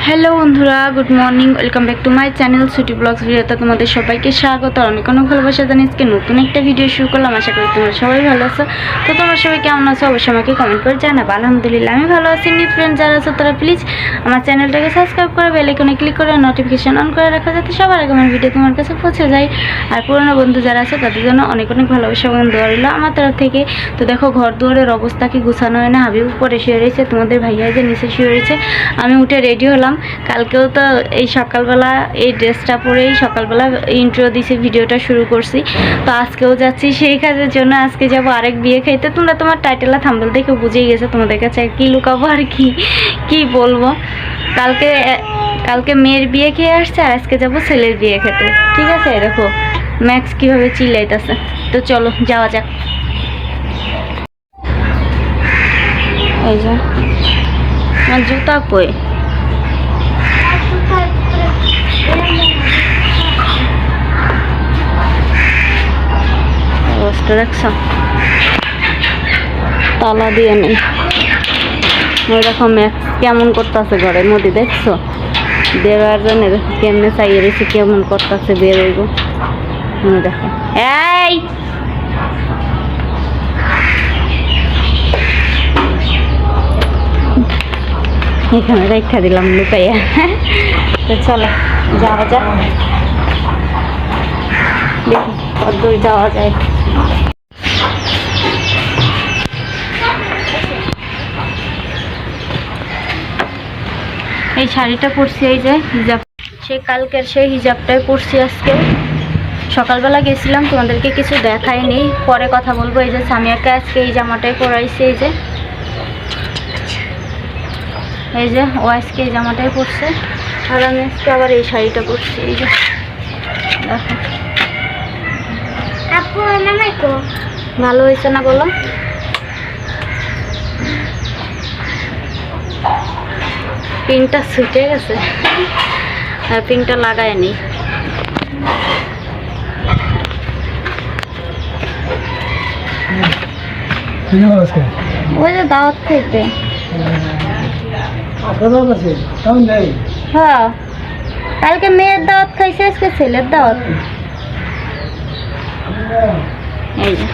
Hello বন্ধুরা, good morning, welcome back to my channel Suti vlogs ভিডিওতে তোমাদের সবাইকে স্বাগত। অনেক অনেক ভালোবাসা জানিয়ে আজকে নতুন একটা ভিডিও শুরু করলাম। আশা করি তোমরা সবাই ভালো আছো। তো তোমরা সবাই কেমন আছো অবশ্যই আমাকে কমেন্ট করে জানাবো। আলহামদুলিল্লাহ আমি ভালো আছি। নিউ ফ্রেন্ড যারা আছো তারা প্লিজ আমার চ্যানেলটাকে সাবস্ক্রাইব করে বেল আইকনে ক্লিক করে নোটিফিকেশন অন করে রাখো, যাতে সবার আগে আমার ভিডিও তোমার কাছে পৌঁছে যায়। আর পুরনো বন্ধু যারা আছে তাদের জন্য অনেক অনেক ভালোবাসা এবং দোয়া রইল আমার তরফ থেকে। তো দেখো ঘর দুয়ারের অবস্থা কি গুছানো হয় না। হাবিব উপরে শুয়ে রয়েছে, তোমাদের ভাইয়া যে নিচে শুয়ে রয়েছে। আমি উঠে রেডি হলাম। কালকেও তো এই সকালবেলা এই ড্রেসটা পরেই সকালবেলা ইন্ট্রো দিছি, ভিডিওটা শুরু করছি। তো আজকেও যাচ্ছি সেই কাজের জন্য। আজকে যাবো আরেক বিয়ে খাইতে। তোমরা তোমার টাইটেল থাম্বনেল দেখে বুঝেই গেছে, তোমাদের কাছে কি লুকাবো আর কি বলবো। কালকে মেয়ের বিয়ে খেয়ে আসছে আর আজকে যাবো ছেলের বিয়ে খেতে। ঠিক আছে, দেখো ম্যাক্স কিভাবে চিল্লাইতেছে। তো চলো যাওয়া যাক। এই যে আমার জুতা কই, অবস্থা দেখছো, তালা দিয়ে নেই। ওইরকম কেমন করতেছে ঘরের মধ্যে, দেখছো বেরোয়ার জন্য দেখো কেমনে চাইয়ে রয়েছে, কেমন করতেছে বেরোইব। দেখো এই এখানে রেখা দিলাম লুকাইয়া। তো চলো যাওয়া যাক, দেখি কতদূর যাওয়া যায়। এই শাড়িটা পরছি, এই যে হিজাব, সেই কালকের সেই হিজাবটাই পরছি আজকে। সকালবেলা গেছিলাম, তোমাদেরকে কিছু দেখাইনি, পরে কথা বলবো। এই যে সামিয়াকে আজকে এই জামাটাই পরাইছি। এই যে ও আজকে এই জামাটাই পরছে, আর আমি আজকে আবার এই শাড়িটা পরছি। এই যে দেখো ভালো হয়েছে না বলো? পিনটা ছুটে গেছে, পিনটা লাগায়নি। ওই যে দাওয়াত খাইতে। হ্যাঁ, কালকে মেয়ের দাওয়াত খাইছে, আজকে ছেলের দাওয়াত। এই যে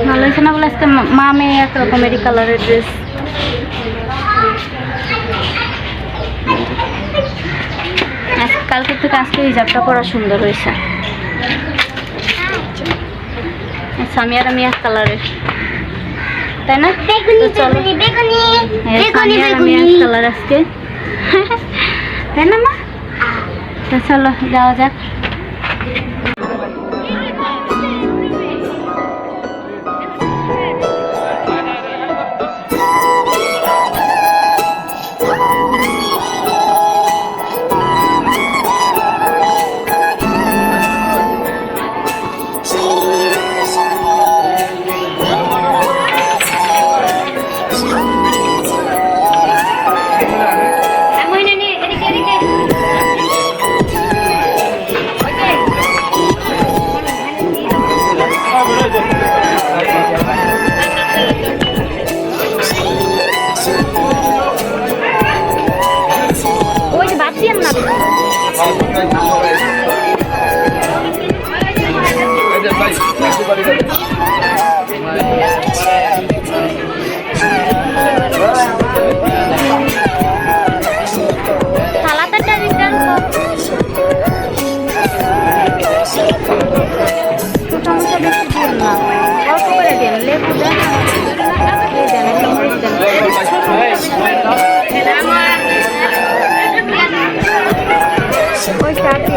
ভালো হয়েছে না বলে আজকে মা মেয়ে এক রকমেরই কালারের ড্রেস। কালকে থেকে আজকে হিজাবটা পরা সুন্দর হয়েছে। সামিয়ার আমি এক কালারের, তাই না? আমি এক কালার আজকে, তাই না মা? তো চলো যাওয়া যাক। ওই চারটি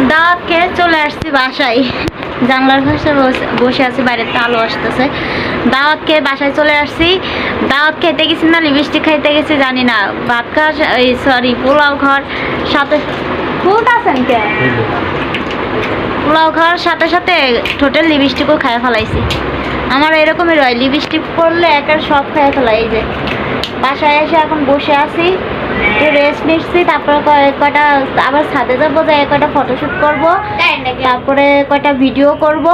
দাওয়াত খেয়ে চলে আসছি বাসায়, জানলার পাশে বসে আছি, বাইরেতে আলো আসতেছে। দাওয়াত খেয়ে বাসায় চলে আসছি। দাওয়াত খেতে গেছি না লিপস্টিক খাইতে গেছি জানি না, ভাত খাওয়া সরি পোলাও ঘর সাথে ফুট আছেন কে, পোলাও খাওয়ার সাথে সাথে টোটাল লিপস্টিকও খাইয়া ফেলাইছি। আমার এরকমই হয়, লিপস্টিক পরলে একটা সব খাইয়া ফেলাই। এই যে বাসায় এসে এখন বসে আছি, একটু রেস্ট নিচ্ছি, তারপরে কয়টা আবার ছাদে যাবো, যাই কয়টা ফটোশ্যুট করবো, তারপরে কয়টা ভিডিও করব।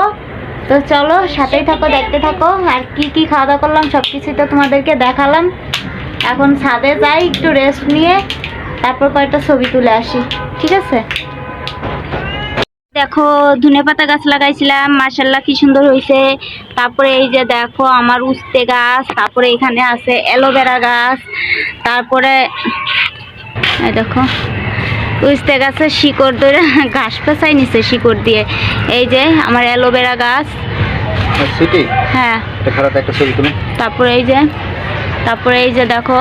তো চলো সাথেই থাকো, দেখতে থাকো। আর কি কি খাওয়া দাওয়া করলাম সব কিছুই তো তোমাদেরকে দেখালাম। এখন ছাদে যাই, একটু রেস্ট নিয়ে তারপর কয়েকটা ছবি তুলে আসি, ঠিক আছে? দেখো ধনেপাতা গাছ লাগাইছিলাম, মাশাআল্লাহ কি সুন্দর হয়েছে। তারপরে এই যে দেখো আমার উস্তে গাছ, তারপরে এখানে আছে অ্যালোভেরা গাছ, তারপরে এই দেখো উস্তে গাছের শিকড় ধরে ঘাস পেঁচাই নিছে শিকড় দিয়ে। এই যে আমার অ্যালোভেরা গাছ, হ্যাঁ। তারপরে এই যে দেখো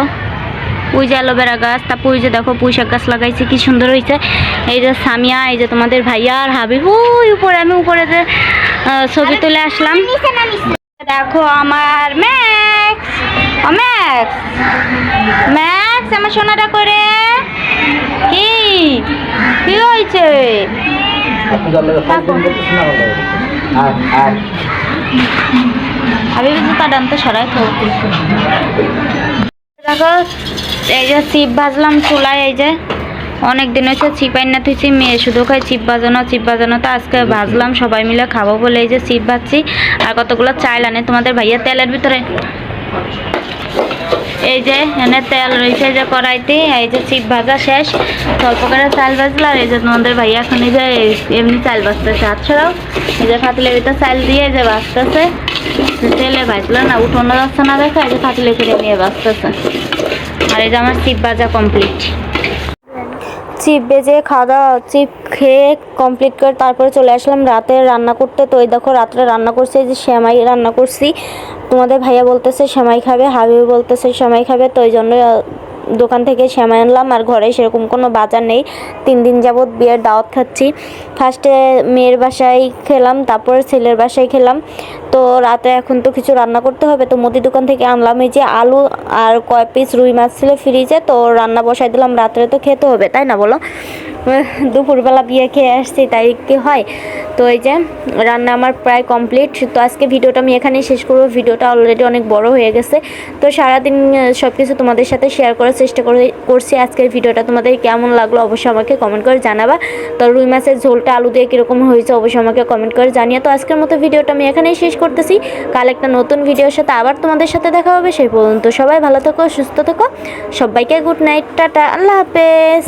ওই যে অ্যালোভেরা গাছ, তারপর ওই যে দেখো পুঁই শাক গাছ লাগাইছি, কি সুন্দর হয়েছে। এই যে সামিয়া, এই যে তোমাদের ভাইয়া আর হাবিব ওই উপরে, আমি উপরে যে ছবি তুলে আসলাম। দেখো আমার ম্যাক্স, ম্যাক্স ম্যাক্স আমার সোনাটা করে কি কি হয়েছে? হাবিব জুতা ডানতে সরাই তো। দেখো এই যে চিপ ভাজলাম চুলায়, এই যে অনেক দিন হচ্ছে চিপ আইনা থুইছি, মেয়ে শুধু খাই চিপ ভাজানো, তো আজকে ভাজলাম সবাই মিলে খাবো বলে এই যে চিপ ভাজছি। আর কতগুলো চাল আনে তোমাদের ভাইয়া তেলের ভিতরে, এই যে এনে তেল রয়েছে যে কড়াইতে। এই যে চিপ ভাজা শেষ, অল্প করে চাল ভাজলো। আর এই যে তোমাদের ভাইয়া এখন এই যে এমনি চাল ভাজতেছে, আচ্ছাড়াও এই যে ফাতিলের ভিতরে চাল দিয়ে যে ভাজতেছে, তেলে ভাজলো না, উঠোনো যাচ্ছে না, দেখো এই যে ফাতিলে করে নিয়ে ভাজতেছে। আর এই যে আমার চিপ ভাজা কমপ্লিট। চিপ ভেজে খাওয়া দাওয়া, চিপ খেয়ে কমপ্লিট করে তারপরে চলে আসলাম রাতে রান্না করতে। তো এই দেখো রাত্রে রান্না করছি, এই যে সেমাই রান্না করছি। তোমাদের ভাইয়া বলতেছে সেমাই খাবে, হাবিব বলতেছে সেমাই খাবে, তো ওই জন্য দোকান থেকে সেমাই আনলাম। আর ঘরে সেরকম কোনো বাজার নেই, 3 দিন যাবৎ বিয়ের দাওয়াত খাচ্ছি। ফার্স্টে মেয়ের বাসায় খেলাম, তারপরে ছেলের বাসায় খেলাম। তো রাতে এখন তো কিছু রান্না করতে হবে, তো মুদি দোকান থেকে আনলাম এই যে আলু আর কয় পিস রুই মাছ ছিল ফ্রিজে, তো রান্না বসাই দিলাম। রাত্রে তো খেতে হবে, তাই না বলো? দুপুরবেলা বিয়ে খেয়ে আসছি, তাই কি হয়? তো এই যে রান্না আমার প্রায় কমপ্লিট। তো আজকে ভিডিওটা আমি এখানেই শেষ করবো, ভিডিওটা অলরেডি অনেক বড় হয়ে গেছে। তো সারাদিন সব কিছু তোমাদের সাথে শেয়ার করার চেষ্টা করছি। আজকের ভিডিওটা তোমাদের কেমন লাগলো অবশ্যই আমাকে কমেন্ট করে জানাবা। তো রুই মাছের ঝোলটা আলু দিয়ে কীরকম হয়েছে অবশ্যই আমাকে কমেন্ট করে জানিয়ে। তো আজকের মতো ভিডিওটা আমি এখানেই শেষ করতেছি। কাল একটা নতুন ভিডিওর সাথে আবার তোমাদের সাথে দেখা হবে। সেই পর্যন্ত সবাই ভালো থেকো, সুস্থ থেকো, সবাইকে গুড নাইট, টাটা, আল্লাহ হাফেজ।